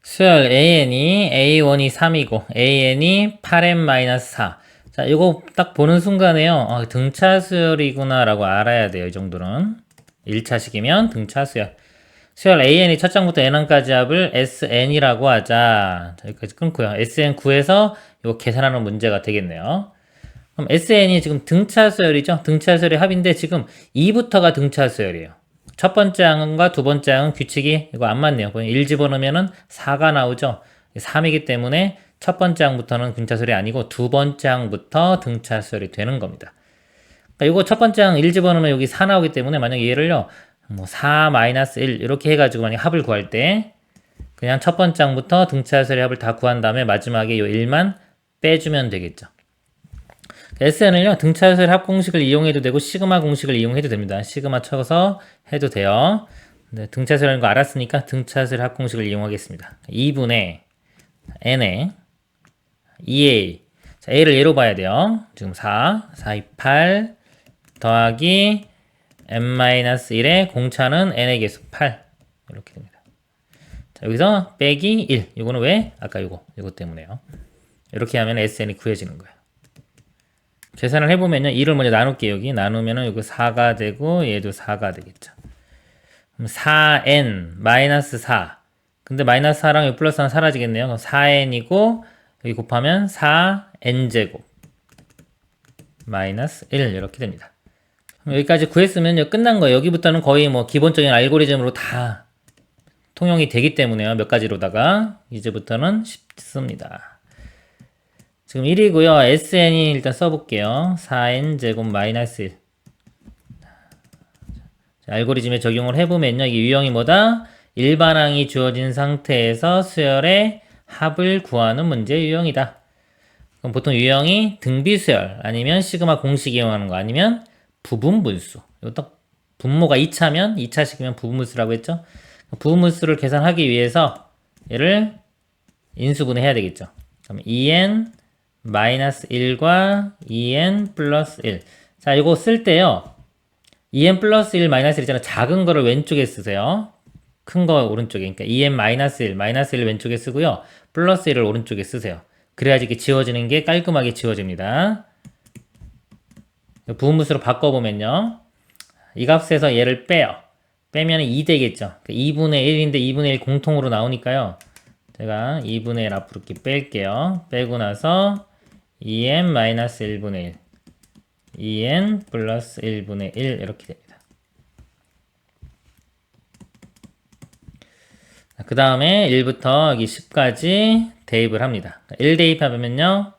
수열 AN이 A1이 3이고 AN이 8n-4. 자, 이거 딱 보는 순간에요. 등차 수열이구나 라고 알아야 돼요. 이 정도는. 1차식이면 등차 수열. 수열 AN이 첫 장부터 N항까지 합을 SN이라고 하자. 자, 여기까지 끊고요. SN 구해서 이거 계산하는 문제가 되겠네요. 그럼 SN이 지금 등차 수열이죠? 등차 수열의 합인데 지금 2부터가 등차 수열이에요. 첫 번째 항과 두 번째 항은 규칙이 이거 안 맞네요. 1 집어넣으면은 4가 나오죠. 3이기 때문에 첫 번째 항부터는 등차수열이 아니고 두 번째 항부터 등차수열이 되는 겁니다. 그러니까 이거 첫 번째 항 1 집어넣으면 여기 4 나오기 때문에 만약에 얘를요, 4-1 이렇게 해가지고 만약 합을 구할 때 그냥 첫 번째 항부터 등차수열의 합을 다 구한 다음에 마지막에 이 1만 빼주면 되겠죠. SN을요, 등차수열 합 공식을 이용해도 되고, 시그마 공식을 이용해도 됩니다. 시그마 쳐서 해도 돼요. 네, 등차수열이라는 거 알았으니까 등차수열 합 공식을 이용하겠습니다. 2분의 n에 2a. 자, a를 예로 봐야 돼요. 지금 4, 4, 2, 8 더하기 n-1의 공차는 n의 개수 8. 이렇게 됩니다. 자, 여기서 빼기 1. 이거는 왜? 아까 이거 때문에요. 이렇게 하면 SN이 구해지는 거예요. 계산을 해보면요. 2를 먼저 나눌게요. 여기 나누면은 이거 4가 되고 얘도 4가 되겠죠. 그럼 4n 마이너스 4. 근데 마이너스 4랑 여기 플러스 1 사라지겠네요. 그럼 4n이고 여기 곱하면 4n제곱 마이너스 1 이렇게 됩니다. 그럼 여기까지 구했으면 끝난 거예요. 여기부터는 거의 뭐 기본적인 알고리즘으로 다 통용이 되기 때문에요. 몇 가지로다가 이제부터는 쉽습니다. 지금 1이고요. SN이 일단 써볼게요. 4n제곱 마이너스 1. 알고리즘에 적용을 해보면요. 이 유형이 뭐다? 일반항이 주어진 상태에서 수열의 합을 구하는 문제 유형이다. 그럼 보통 유형이 등비수열 아니면 시그마 공식 이용하는 거 아니면 부분분수. 이거 딱 분모가 2차면 2차식이면 부분분수라고 했죠. 부분분수를 계산하기 위해서 얘를 인수분해해야 되겠죠. 그럼 2n 마이너스 1과 2n 플러스 1. 자, 이거 쓸 때요. 2n 플러스 1 마이너스 1 있잖아요. 작은 거를 왼쪽에 쓰세요. 큰 거 오른쪽에. 그러니까 2n 마이너스 1, 마이너스 1을 왼쪽에 쓰고요. 플러스 1을 오른쪽에 쓰세요. 그래야지 이게 지워지는 게 깔끔하게 지워집니다. 부분분수로 바꿔보면요. 이 값에서 얘를 빼요. 빼면 2 되겠죠. 2분의 1인데 2분의 1 공통으로 나오니까요. 제가 2분의 1 앞으로 이렇게 뺄게요. 빼고 나서 2n 마이너스 1분의 1, 2n 플러스 1분의 1 이렇게 됩니다. 그 다음에 1부터 여기 10까지 대입을 합니다. 1 대입하면요.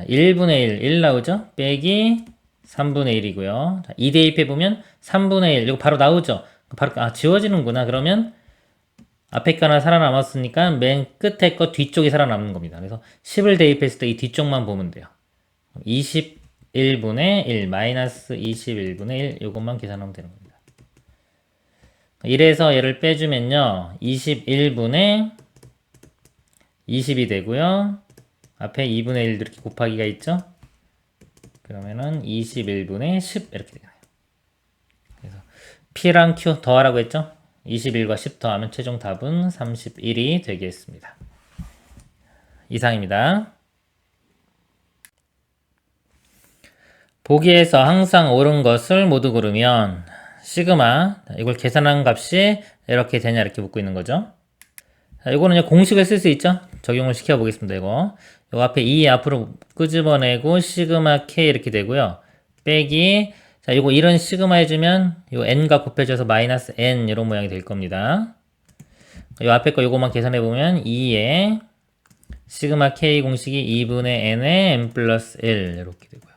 1분의 1 나오죠? 빼기 3분의 1이고요. 2 대입해보면 3분의 1 이거 바로 나오죠? 바로 지워지는구나. 그러면 앞에 거 하나 살아남았으니까 맨 끝에 거 뒤쪽이 살아남는 겁니다. 그래서 10을 대입했을 때 이 뒤쪽만 보면 돼요. 21분의 1 마이너스 21분의 1 이것만 계산하면 되는 겁니다. 1에서 얘를 빼주면요. 21분의 20이 되고요. 앞에 2분의 1 이렇게 곱하기가 있죠. 그러면은 21분의 10 이렇게 되네요. 그래서 P랑 Q 더하라고 했죠. 21과 10 더하면 최종 답은 31이 되겠습니다. 이상입니다. 보기에서 항상 옳은 것을 모두 고르면 시그마, 이걸 계산한 값이 이렇게 되냐 이렇게 묻고 있는 거죠. 자, 이거는 공식을 쓸 수 있죠. 적용을 시켜 보겠습니다. 이거 앞에 2 앞으로 끄집어내고 시그마 k 이렇게 되고요. 빼기, 자, 이거 이런 시그마 해주면 요 n과 곱해져서 마이너스 n 이런 모양이 될 겁니다. 요 앞에 거 요거만 계산해 보면 2에 시그마 k 공식이 2분의 n에 n 플러스 1 이렇게 되고요.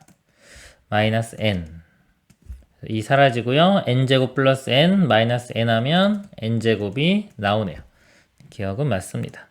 마이너스 n. 이 사라지고요. n제곱 플러스 n 마이너스 n 하면 n제곱이 나오네요. 기억은 맞습니다.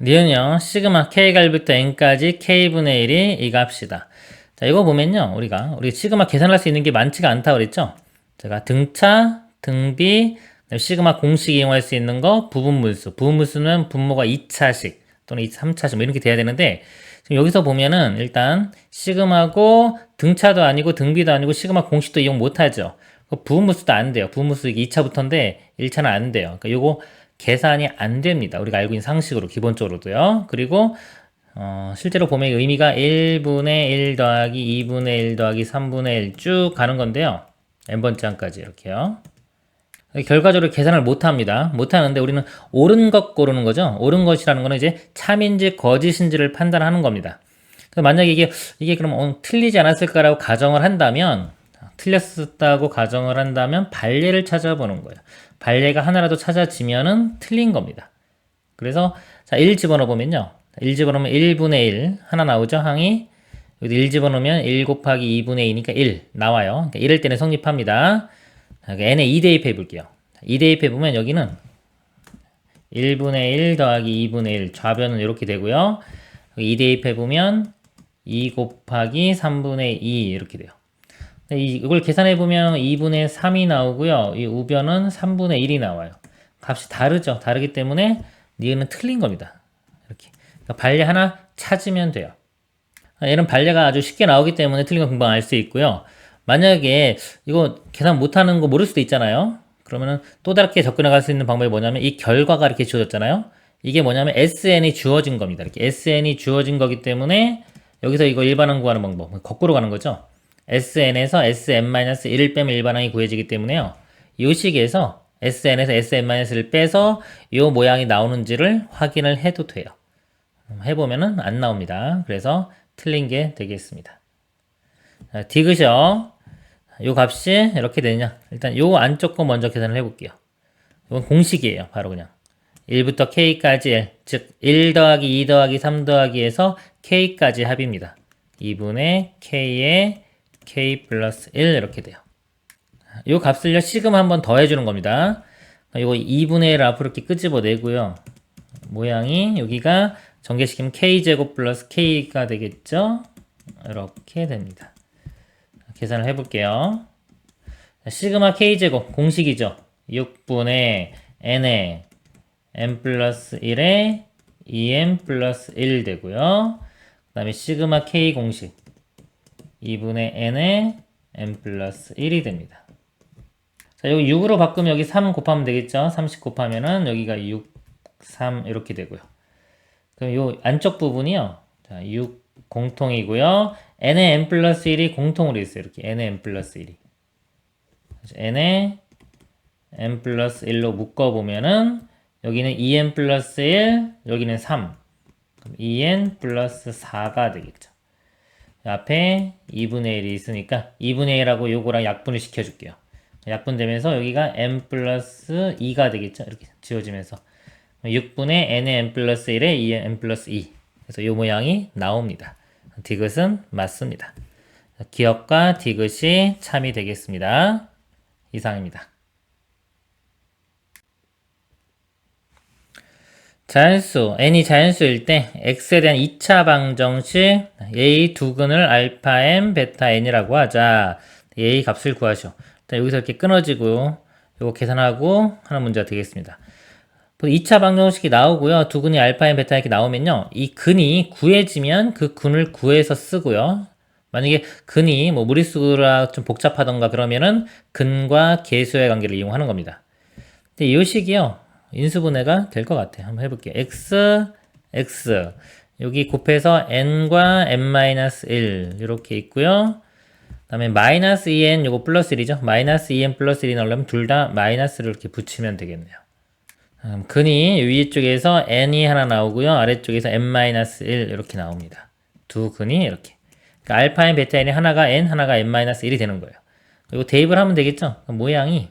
니은요. 시그마 k갈부터 n까지 k분의 1이 이 값이다. 자, 이거 보면요. 우리 시그마 계산할 수 있는 게 많지가 않다고 그랬죠? 제가 등차, 등비, 시그마 공식 이용할 수 있는 거 부분분수. 부분분수는 분모가 2차식 또는 3차식 뭐 이렇게 돼야 되는데 지금 여기서 보면은 일단 시그마고 등차도 아니고 등비도 아니고 시그마 공식도 이용 못하죠. 부분분수도 안 돼요. 부분분수 이게 2차부터인데 1차는 안 돼요. 그러니까 요거 계산이 안 됩니다. 우리가 알고 있는 상식으로 기본적으로도요. 그리고 실제로 보면 의미가 1분의 1 더하기 2분의 1 더하기 3분의 1 쭉 가는 건데요. n번째 항까지 이렇게요. 결과적으로 계산을 못합니다. 못하는데 우리는 옳은 것 고르는 거죠. 옳은 것이라는 거는 이제 참인지 거짓인지를 판단하는 겁니다. 만약에 이게 그럼 틀리지 않았을까라고 가정을 한다면, 틀렸다고 가정을 한다면 발례를 찾아보는 거예요. 발례가 하나라도 찾아지면은 틀린 겁니다. 그래서 자, 1 집어넣어보면요. 1 집어넣으면 1분의 1 하나 나오죠. 항이 여기 1 집어넣으면 1 곱하기 2분의 2니까 1 나와요. 그러니까 1일 때는 성립합니다. n에 2 대입해 볼게요. 2 대입해 보면 여기는 1분의 1 더하기 2분의 1 좌변은 이렇게 되고요. 2 대입해 보면 2 곱하기 3분의 2 이렇게 돼요. 이걸 계산해 보면 2분의 3이 나오고요. 이 우변은 3분의 1이 나와요. 값이 다르죠. 다르기 때문에 니은은 틀린 겁니다. 이렇게. 그러니까 발례 하나 찾으면 돼요. 얘는 발례가 아주 쉽게 나오기 때문에 틀린 거 금방 알 수 있고요. 만약에 이거 계산 못하는 거 모를 수도 있잖아요. 그러면은 또 다르게 접근해 갈 수 있는 방법이 뭐냐면 이 결과가 이렇게 주어졌잖아요. 이게 뭐냐면 SN이 주어진 겁니다. 이렇게 SN이 주어진 거기 때문에 여기서 이거 일반항 구하는 방법 거꾸로 가는 거죠. SN에서 SN-1을 빼면 일반항이 구해지기 때문에요. 이 식에서 SN에서 SN-를 빼서 이 모양이 나오는지를 확인을 해도 돼요. 해보면은 안 나옵니다. 그래서 틀린 게 되겠습니다. 디귿이요. 요 값이 이렇게 되냐. 일단 요 안쪽 거 먼저 계산을 해볼게요. 이건 공식이에요. 바로 그냥 1부터 k까지 L, 즉 1 더하기 2 더하기 3 더하기에서 k까지 합입니다. 2분의 k에 k 플러스 1 이렇게 돼요. 요 값을요 시그마 한번 더 해주는 겁니다. 요거 2분의 1을 앞으로 이렇게 끄집어내고요. 모양이 여기가 전개시키면 k제곱 플러스 k가 되겠죠. 이렇게 됩니다. 계산을 해볼게요. 시그마 k제곱 공식이죠. 6분의 n에 n 플러스 1에 2n 플러스 1 되고요. 그 다음에 시그마 k 공식 2분의 n에 n 플러스 1이 됩니다. 자, 여기 6으로 바꾸면 여기 3 곱하면 되겠죠. 30 곱하면은 여기가 6, 3 이렇게 되고요. 그럼 요 안쪽 부분이요. 자, 6 공통이고요. n에 n 플러스 1이 공통으로 있어요. 이렇게 n에 n 플러스 1이. n에 n 플러스 1로 묶어보면은 여기는 2n 플러스 1, 여기는 3. 그럼 2n 플러스 4가 되겠죠. 앞에 2분의 1이 있으니까 2분의 1하고 요거랑 약분을 시켜줄게요. 약분되면서 여기가 n 플러스 2가 되겠죠. 이렇게 지워지면서 6분의 n의 n 플러스 1에 2의 n 플러스 2. 그래서 이 모양이 나옵니다. 디귿은 맞습니다. 기억과 디귿이 참이 되겠습니다. 이상입니다. 자연수, n이 자연수일 때 x에 대한 2차 방정식 a 두근을 알파 n, 베타 n이라고 하자. a 값을 구하시오. 일단 여기서 이렇게 끊어지고 이거 계산하고 하는 문제가 되겠습니다. 2차 방정식이 나오고요. 두근이 알파 n, 베타 이렇게 나오면요. 이 근이 구해지면 그 근을 구해서 쓰고요. 만약에 근이 뭐 무리수라 좀 복잡하던가 그러면은 근과 계수의 관계를 이용하는 겁니다. 근데 이 식이요. 인수분해가 될 것 같아요. 한번 해볼게요. x, x 여기 곱해서 n과 n-1 이렇게 있고요. 그 다음에 마이너스 2n 요거 플러스 1이죠. 마이너스 2n 플러스 1이 나오려면 둘 다 마이너스를 이렇게 붙이면 되겠네요. 근이 위쪽에서 n이 하나 나오고요. 아래쪽에서 n-1 이렇게 나옵니다. 두 근이 이렇게. 그러니까 알파 n, 베타 n이 하나가 n, 하나가 n-1이 되는 거예요. 그리고 대입을 하면 되겠죠. 모양이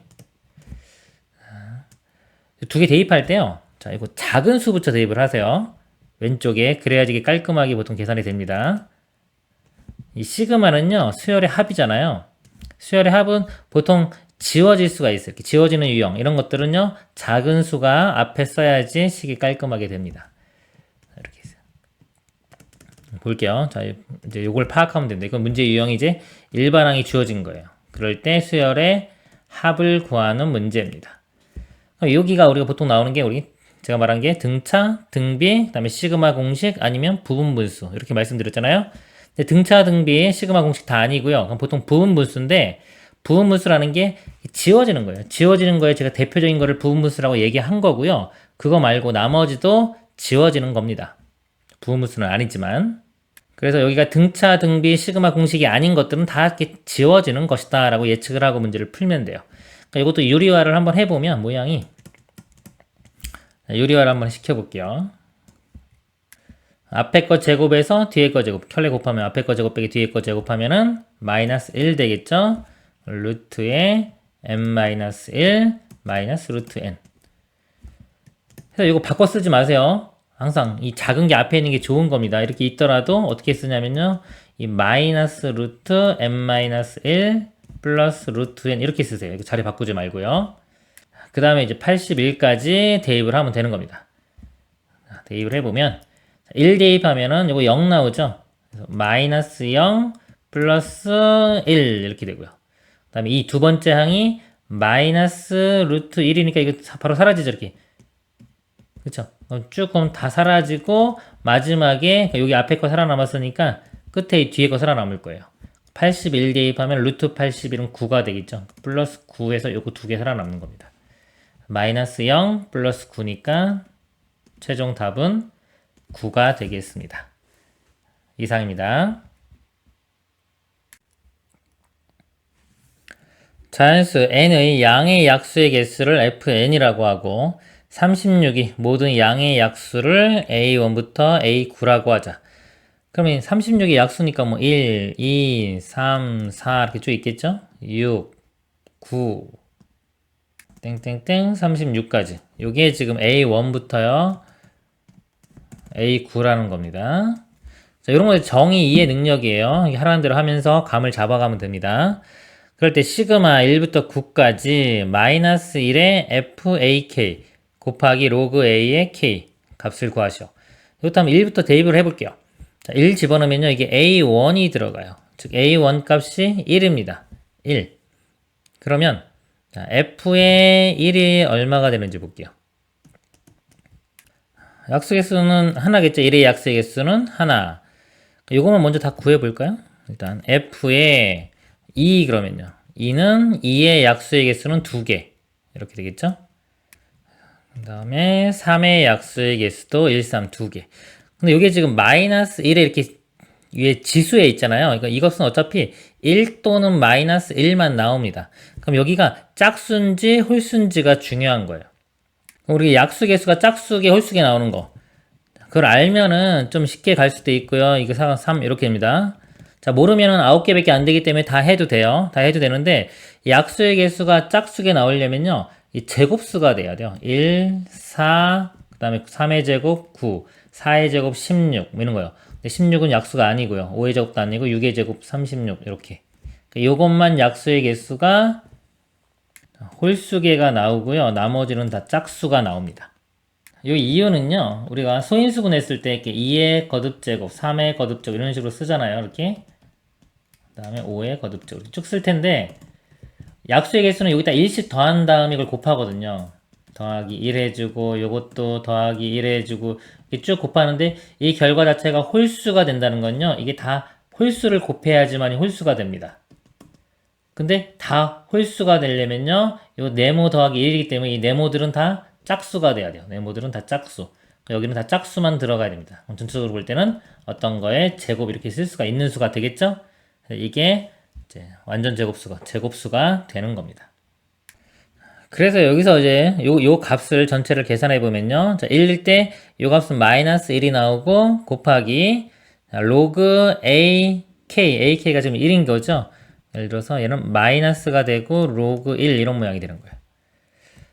두 개 대입할 때요. 자, 이거 작은 수부터 대입을 하세요. 왼쪽에. 그래야지 이게 깔끔하게 보통 계산이 됩니다. 이 시그마는요, 수열의 합이잖아요. 수열의 합은 보통 지워질 수가 있어요. 이렇게 지워지는 유형. 이런 것들은요, 작은 수가 앞에 써야지 식이 깔끔하게 됩니다. 이렇게 있어요. 볼게요. 자, 이제 요걸 파악하면 됩니다. 이건 문제 유형이 이제 일반항이 주어진 거예요. 그럴 때 수열의 합을 구하는 문제입니다. 여기가 우리가 보통 나오는 게 제가 말한 게 등차, 등비, 그 다음에 시그마 공식 아니면 부분분수 이렇게 말씀드렸잖아요. 근데 등차, 등비, 시그마 공식 다 아니고요. 그럼 보통 부분분수인데 부분무수라는 게 지워지는 거예요. 지워지는 거에 제가 대표적인 거를 부분무수라고 얘기한 거고요. 그거 말고 나머지도 지워지는 겁니다. 부분무수는 아니지만. 그래서 여기가 등차, 등비, 시그마 공식이 아닌 것들은 다 이렇게 지워지는 것이다 라고 예측을 하고 문제를 풀면 돼요. 그러니까 이것도 유리화를 한번 해보면 모양이, 유리화를 한번 시켜볼게요. 앞에 거 제곱에서 뒤에 거 제곱, 켤레 곱하면 앞에 거 제곱 빼기 뒤에 거 제곱하면은 마이너스 1 되겠죠? 루트에 n-1 마이너스 루트 n. 그래서 이거 바꿔 쓰지 마세요. 항상 이 작은 게 앞에 있는 게 좋은 겁니다. 이렇게 있더라도 어떻게 쓰냐면요. 이 마이너스 루트 n-1 플러스 루트 n 이렇게 쓰세요. 이거 자리 바꾸지 말고요. 그 다음에 이제 81까지 대입을 하면 되는 겁니다. 대입을 해보면 1 대입하면은 이거 0 나오죠. 그래서 마이너스 0 플러스 1 이렇게 되고요. 그 다음에 이 두 번째 항이 마이너스 루트 1이니까 이거 바로 사라지죠. 이렇게. 그쵸? 쭉 그럼 다 사라지고 마지막에 여기 앞에 거 살아남았으니까 끝에 뒤에 거 살아남을 거예요. 81 대입하면 루트 81은 9가 되겠죠. 플러스 9에서 요거 두 개 살아남는 겁니다. 마이너스 0 플러스 9니까 최종 답은 9가 되겠습니다. 이상입니다. 자연수 n의 양의 약수의 개수를 fn이라고 하고 36이 모든 양의 약수를 a1부터 a9라고 하자. 그러면 36이 약수니까 뭐 1, 2, 3, 4 이렇게 쭉 있겠죠? 6, 9, 땡땡땡 36까지. 요게 지금 a1부터요. a9라는 겁니다. 자, 이런 거 정의 2의 능력이에요. 하라는 대로 하면서 감을 잡아가면 됩니다. 그럴 때 시그마 1부터 9까지 마이너스 1의 fak 곱하기 로그 a의 k 값을 구하시오. 이것도 한번 1부터 대입을 해볼게요. 자, 1 집어넣으면요. 이게 a1이 들어가요. 즉 a1 값이 1입니다. 1. 그러면 자, f의 1이 얼마가 되는지 볼게요. 약수 개수는 하나겠죠. 1의 약수의 개수는 하나. 요거만 먼저 다 구해볼까요? 일단 f의 2 그러면요. 2는 2의 약수의 개수는 2개. 이렇게 되겠죠? 그 다음에 3의 약수의 개수도 1, 3, 2개. 근데 이게 지금 마이너스 1에 이렇게 위에 지수에 있잖아요. 그러니까 이것은 어차피 1 또는 마이너스 1만 나옵니다. 그럼 여기가 짝수인지 홀수인지가 중요한 거예요. 우리 약수 개수가 짝수계 홀수계 나오는 거. 그걸 알면은 좀 쉽게 갈 수도 있고요. 이거 3 이렇게 됩니다. 자, 모르면은 9개밖에 안 되기 때문에 다 해도 돼요. 다 해도 되는데 약수의 개수가 짝수계 나오려면요. 이 제곱수가 돼야 돼요. 1, 4, 그 다음에 3의 제곱 9, 4의 제곱 16 이런 거요. 근데 16은 약수가 아니고요. 5의 제곱도 아니고 6의 제곱 36 이렇게. 요것만 약수의 개수가 홀수계가 나오고요. 나머지는 다 짝수가 나옵니다. 이 이유는요. 우리가 소인수분 했을 때 이렇게 2의 거듭제곱, 3의 거듭제곱 이런 식으로 쓰잖아요. 이렇게. 그 다음에 5의 거듭제곱 이렇게 쭉 쓸 텐데 약수의 개수는 여기다 1씩 더한 다음에 이걸 곱하거든요. 더하기 1 해주고 요것도 더하기 1 해주고 이렇게 쭉 곱하는데 이 결과 자체가 홀수가 된다는 건요. 이게 다 홀수를 곱해야지만 홀수가 됩니다. 근데 다 홀수가 되려면요. 요 네모 더하기 1이기 때문에 이 네모들은 다 짝수가 돼야 돼요. 네모들은 다 짝수. 여기는 다 짝수만 들어가야 됩니다. 전체적으로 볼 때는 어떤 거에 제곱 이렇게 쓸 수가 있는 수가 되겠죠? 이게 이제 완전 제곱수가 되는 겁니다. 그래서 여기서 이제 요 값을 전체를 계산해 보면요. 자, 1일 때 요 값은 마이너스 1이 나오고 곱하기 로그 ak가 지금 1인 거죠. 예를 들어서 얘는 마이너스가 되고 로그 1 이런 모양이 되는 거예요.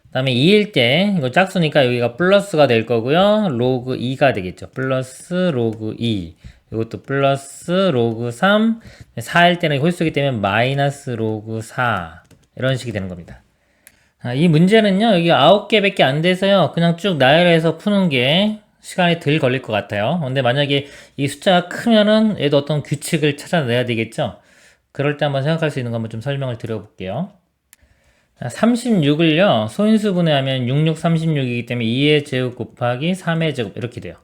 그 다음에 2일 때 이거 짝수니까 여기가 플러스가 될 거고요. 로그 2가 되겠죠. 플러스 로그 2 이것도 플러스 로그 3 4일 때는 홀수이기 때문에 마이너스 로그 4 이런 식이 되는 겁니다. 이 문제는요. 여기 9개밖에 안 돼서요. 그냥 쭉 나열해서 푸는 게 시간이 덜 걸릴 것 같아요. 근데 만약에 이 숫자가 크면은 얘도 어떤 규칙을 찾아내야 되겠죠. 그럴 때 한번 생각할 수 있는 거 한번 좀 설명을 드려볼게요. 36을요, 소인수분해 하면 66, 36이기 때문에 2의 제곱 곱하기 3의 제곱 이렇게 돼요.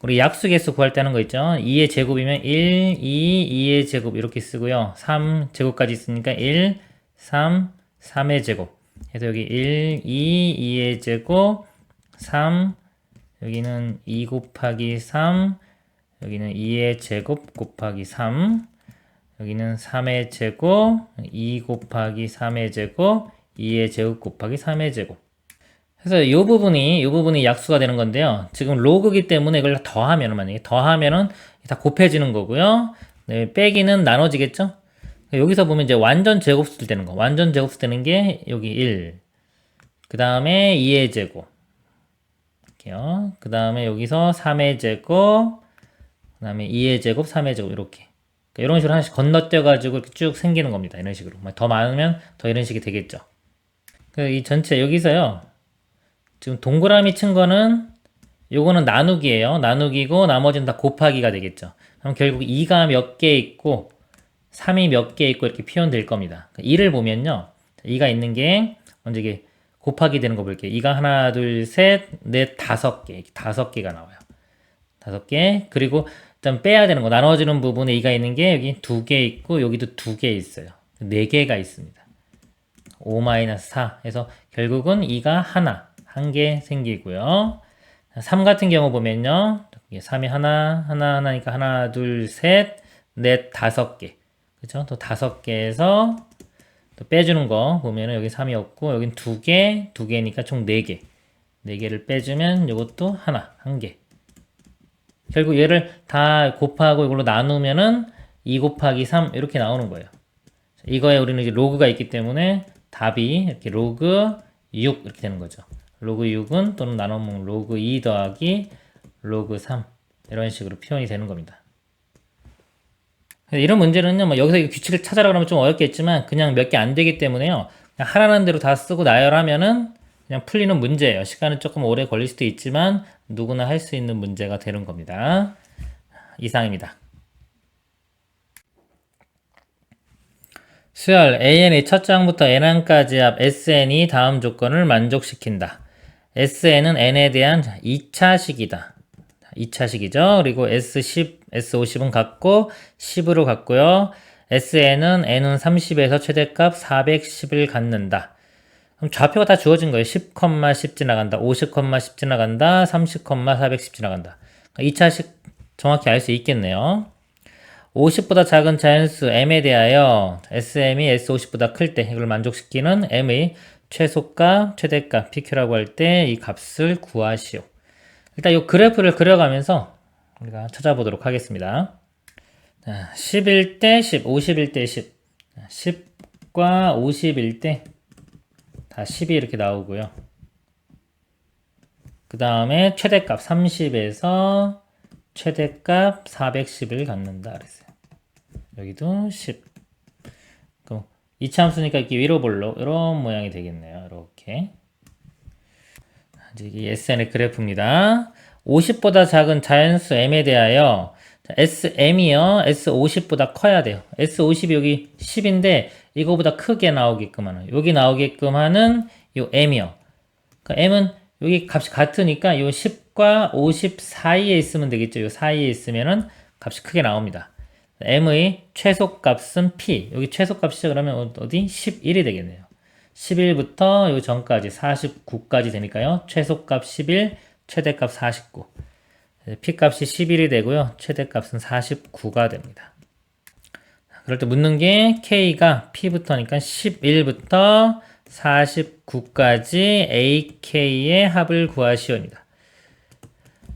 우리 약수개수 구할 때 하는 거 있죠? 2의 제곱이면 1, 2, 2의 제곱 이렇게 쓰고요. 3 제곱까지 있으니까 1, 3, 3의 제곱. 그래서 여기 1, 2, 2의 제곱, 3, 여기는 2 곱하기 3, 여기는 2의 제곱 곱하기 3, 여기는 3의 제곱, 2 곱하기 3의 제곱, 2의 제곱 곱하기 3의 제곱. 그래서 이 부분이 약수가 되는 건데요. 지금 로그기 때문에 이걸 더하면, 만약에 더하면은 다 곱해지는 거고요. 네, 빼기는 나눠지겠죠? 여기서 보면 이제 완전 제곱수 되는 거. 완전 제곱수 되는 게 여기 1. 그 다음에 2의 제곱. 이렇게요. 그 다음에 여기서 3의 제곱. 그 다음에 2의 제곱, 3의 제곱. 이렇게. 그러니까 이런 식으로 하나씩 건너뛰어가지고 이렇게 쭉 생기는 겁니다. 이런 식으로. 더 많으면 더 이런 식이 되겠죠. 이 전체 여기서요. 지금 동그라미 친 거는 요거는 나누기예요. 나누기고 나머지는 다 곱하기가 되겠죠. 그럼 결국 2가 몇 개 있고 3이 몇 개 있고 이렇게 표현될 겁니다. 2를 보면요. 2가 있는 게 먼저 이게 곱하기 되는 거 볼게요. 2가 하나, 둘, 셋, 넷, 5개. 5개가 나와요. 5개. 그리고 좀 빼야 되는 거. 나눠지는 부분에 2가 있는 게 여기 2개 있고 여기도 2개 있어요. 4개가 있습니다. 5-4. 해서 결국은 2가 한 개 생기고요. 3 같은 경우 보면요. 3이 하나니까 하나, 둘, 셋, 넷, 5개. 그죠? 또 5개에서 또 빼주는 거 보면은 여기 3이 없고, 여긴 2개, 2개니까 총 4개. 4개를 빼주면 이것도 한 개. 결국 얘를 다 곱하고 이걸로 나누면은 2 곱하기 3 이렇게 나오는 거예요. 이거에 우리는 이제 로그가 있기 때문에 답이 이렇게 로그 6 이렇게 되는 거죠. 로그 6은 또는 나눠먹는 로그 2 더하기 로그 3 이런 식으로 표현이 되는 겁니다. 이런 문제는요, 뭐 여기서 규칙을 찾아라 그러면 좀 어렵겠지만 그냥 몇 개 안 되기 때문에요. 그냥 하라는 대로 다 쓰고 나열하면은 그냥 풀리는 문제예요. 시간은 조금 오래 걸릴 수도 있지만 누구나 할 수 있는 문제가 되는 겁니다. 이상입니다. 수열 AN의 첫 장부터 N항까지 합 SN이 다음 조건을 만족시킨다. SN은 N에 대한 2차식이다. 2차식이죠. 그리고 S10, S50은 같고 10으로 같고요. SN은 N은 30에서 최대값 410을 갖는다. 그럼 좌표가 다 주어진 거예요. 10,10 지나간다. 50,10 지나간다. 30,410 지나간다. 2차식 정확히 알 수 있겠네요. 50보다 작은 자연수 m에 대하여 sm이 s50보다 클 때 이걸 만족시키는 m의 최소값, 최대값, pq라고 할 때 이 값을 구하시오. 일단 이 그래프를 그려가면서 우리가 찾아보도록 하겠습니다. 10일 때 10, 50일 때 10. 10과 50일 때 다 10이 이렇게 나오고요. 그 다음에 최대값 30에서 최대값 410을 갖는다 그랬어요. 여기도 10. 그럼 이차함수니까 이렇게 위로 볼록 이런 모양이 되겠네요. 이렇게. 이 SN의 그래프입니다. 50보다 작은 자연수 m에 대하여 SM이요. S50보다 커야 돼요. S50이 여기 10인데 이거보다 크게 나오게끔 하는 여기 나오게끔 하는 요 m이요. 그러니까 m은 여기 값이 같으니까 요 10과 50 사이에 있으면 되겠죠. 요 사이에 있으면은 값이 크게 나옵니다. m의 최소값은 p. 여기 최소값이죠. 그러면 어디? 11이 되겠네요. 11부터 요 전까지 49까지 되니까요. 최소값 11, 최대값 49. p값이 11이 되고요. 최대값은 49가 됩니다. 그럴 때 묻는 게 k가 p부터니까 11부터 49까지 ak의 합을 구하시오입니다.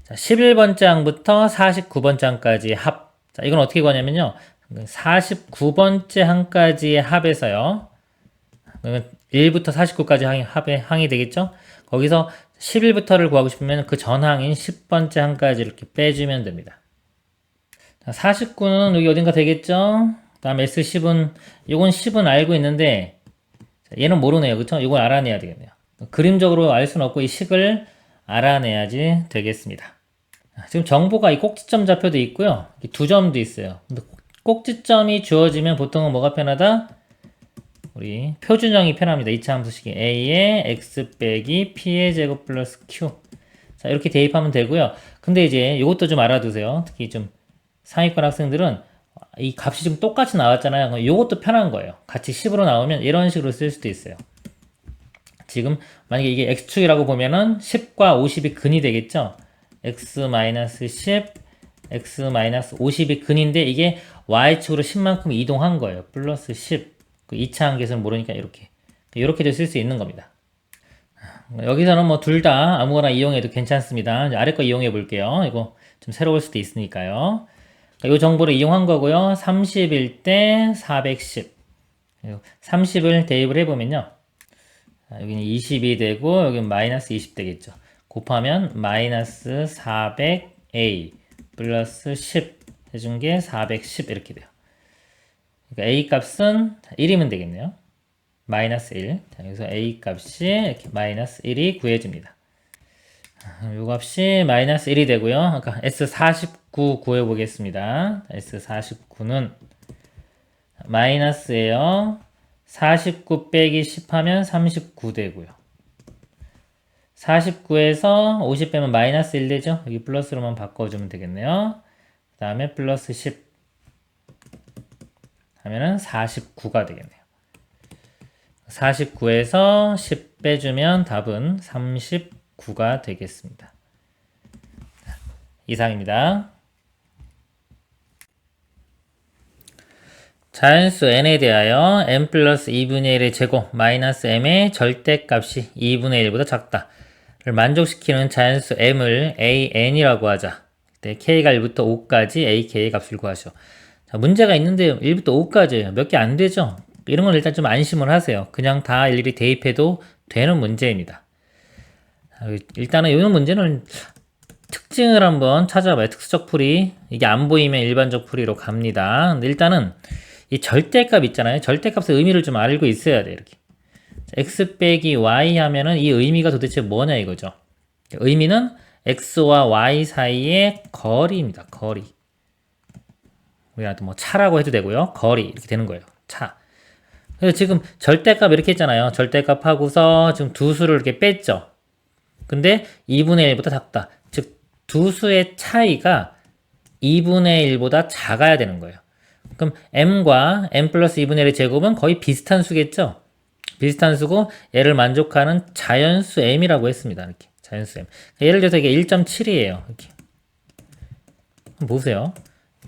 자, 11번째 항부터 49번째 항까지의 합. 자, 이건 어떻게 구하냐면요. 49번째 항까지의 합에서요. 1부터 49까지 항이 되겠죠? 거기서 11부터를 구하고 싶으면 그 전항인 10번째 항까지 이렇게 빼주면 됩니다. 자, 49는 여기 어딘가 되겠죠? 그 다음에 S10은, 이건 10은 알고 있는데, 얘는 모르네요. 그쵸? 이걸 알아내야 되겠네요. 그림적으로 알 수는 없고 이 식을 알아내야지 되겠습니다. 지금 정보가 이 꼭지점 좌표도 있고요. 두 점도 있어요. 근데 꼭지점이 주어지면 보통은 뭐가 편하다? 우리 표준형이 편합니다. 2차 함수식이 a의 x 빼기 p의 제곱 플러스 q. 자, 이렇게 대입하면 되고요. 근데 이제 이것도 좀 알아두세요. 특히 좀 상위권 학생들은 이 값이 지금 똑같이 나왔잖아요. 그럼 요것도 편한 거예요. 같이 10으로 나오면 이런 식으로 쓸 수도 있어요. 지금 만약에 이게 x축이라고 보면은 10과 50이 근이 되겠죠. x-10, x-50이 근인데 이게 y축으로 10만큼 이동한 거예요. 플러스 10. 그 2차 함계수는 모르니까 이렇게도 쓸 수 있는 겁니다. 여기서는 뭐 둘 다 아무거나 이용해도 괜찮습니다. 이제 아래 거 이용해 볼게요. 이거 좀 새로울 수도 있으니까요. 이 정보를 이용한 거고요. 30일 때 410. 30을 대입을 해보면요. 여기는 20이 되고 여기는 마이너스 20 되겠죠. 곱하면 마이너스 400a 플러스 10 해준 게 410 이렇게 돼요. 그러니까 a 값은 1이면 되겠네요. 마이너스 1. 자, 여기서 a 값이 이렇게 마이너스 1이 구해집니다. 요 값이 마이너스 1이 되고요. 그러니까 S49 구해보겠습니다. S49는 마이너스예요. 49 빼기 10 하면 39 되고요. 49에서 50 빼면 마이너스 1 되죠? 여기 플러스로만 바꿔주면 되겠네요. 그 다음에 플러스 10 하면은 49가 되겠네요. 49에서 10 빼주면 답은 39가 되겠습니다. 이상입니다. 자연수 n에 대하여 n 플러스 2분의 1의 제곱 마이너스 m의 절대값이 2분의 1보다 작다를 만족시키는 자연수 m을 an이라고 하자. 그때 k가 1부터 5까지 ak의 값을 구하시오. 자, 문제가 있는데 1부터 5까지예요. 몇 개 안 되죠? 이런 건 일단 좀 안심을 하세요. 그냥 다 일일이 대입해도 되는 문제입니다. 일단은 이 문제는 특징을 한번 찾아봐요. 특수적 풀이. 이게 안 보이면 일반적 풀이로 갑니다. 근데 일단은 이 절대값 있잖아요. 절대값의 의미를 좀 알고 있어야 돼. 이렇게. x 빼기 y 하면은 이 의미가 도대체 뭐냐 이거죠. 의미는 x와 y 사이의 거리입니다. 거리. 우리한테 뭐 차라고 해도 되고요. 거리 이렇게 되는 거예요. 차. 그래서 지금 절대값 이렇게 했잖아요. 절대값 하고서 지금 두 수를 이렇게 뺐죠. 근데 2분의 1보다 작다. 즉 두 수의 차이가 2분의 1보다 작아야 되는 거예요. 그럼 m과 m 플러스 2분의 1의 제곱은 거의 비슷한 수겠죠? 비슷한 수고 얘를 만족하는 자연수 m이라고 했습니다. 이렇게 자연수 m. 예를 들어서 이게 1.7이에요. 이렇게 보세요.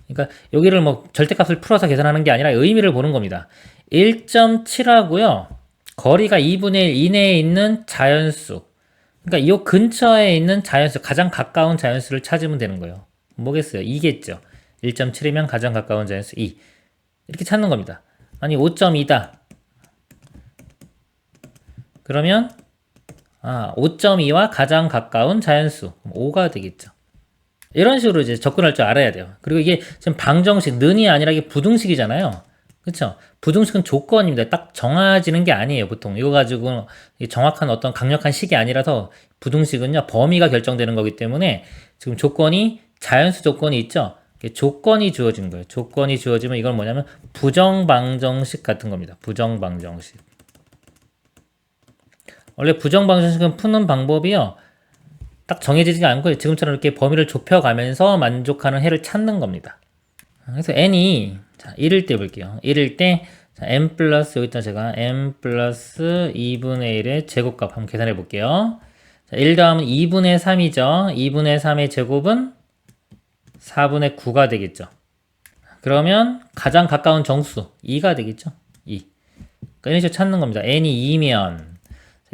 그러니까 여기를 뭐 절대값을 풀어서 계산하는 게 아니라 의미를 보는 겁니다. 1.7하고요. 거리가 2분의 1 이내에 있는 자연수. 그러니까 이 근처에 있는 자연수, 가장 가까운 자연수를 찾으면 되는 거예요. 뭐겠어요? 2겠죠. 1.7이면 가장 가까운 자연수 2. 이렇게 찾는 겁니다. 아니 5.2다. 그러면 5.2와 가장 가까운 자연수 5가 되겠죠. 이런 식으로 이제 접근할 줄 알아야 돼요. 그리고 이게 지금 방정식, 는이 아니라 이게 부등식이잖아요. 그렇죠? 부등식은 조건입니다. 딱 정해지는 게 아니에요. 보통 이거 가지고 정확한 어떤 강력한 식이 아니라서 부등식은요 범위가 결정되는 거기 때문에 지금 조건이 자연수 조건이 있죠. 조건이 주어지는 거예요. 조건이 주어지면 이건 뭐냐면 부정방정식 같은 겁니다. 부정방정식. 원래 부정방정식은 푸는 방법이요. 딱 정해지지 않고 지금처럼 이렇게 범위를 좁혀가면서 만족하는 해를 찾는 겁니다. 그래서 n이 1일 때 볼게요. 1일 때 m 플러스 여기다 제가 m 플러스 2분의 1의 제곱값 한번 계산해 볼게요. 1 더하면 2분의 3이죠. 2분의 3의 제곱은 4분의 9가 되겠죠. 그러면 가장 가까운 정수 2가 되겠죠. 2. 그러니까 이런 식으로 찾는 겁니다. n이 2면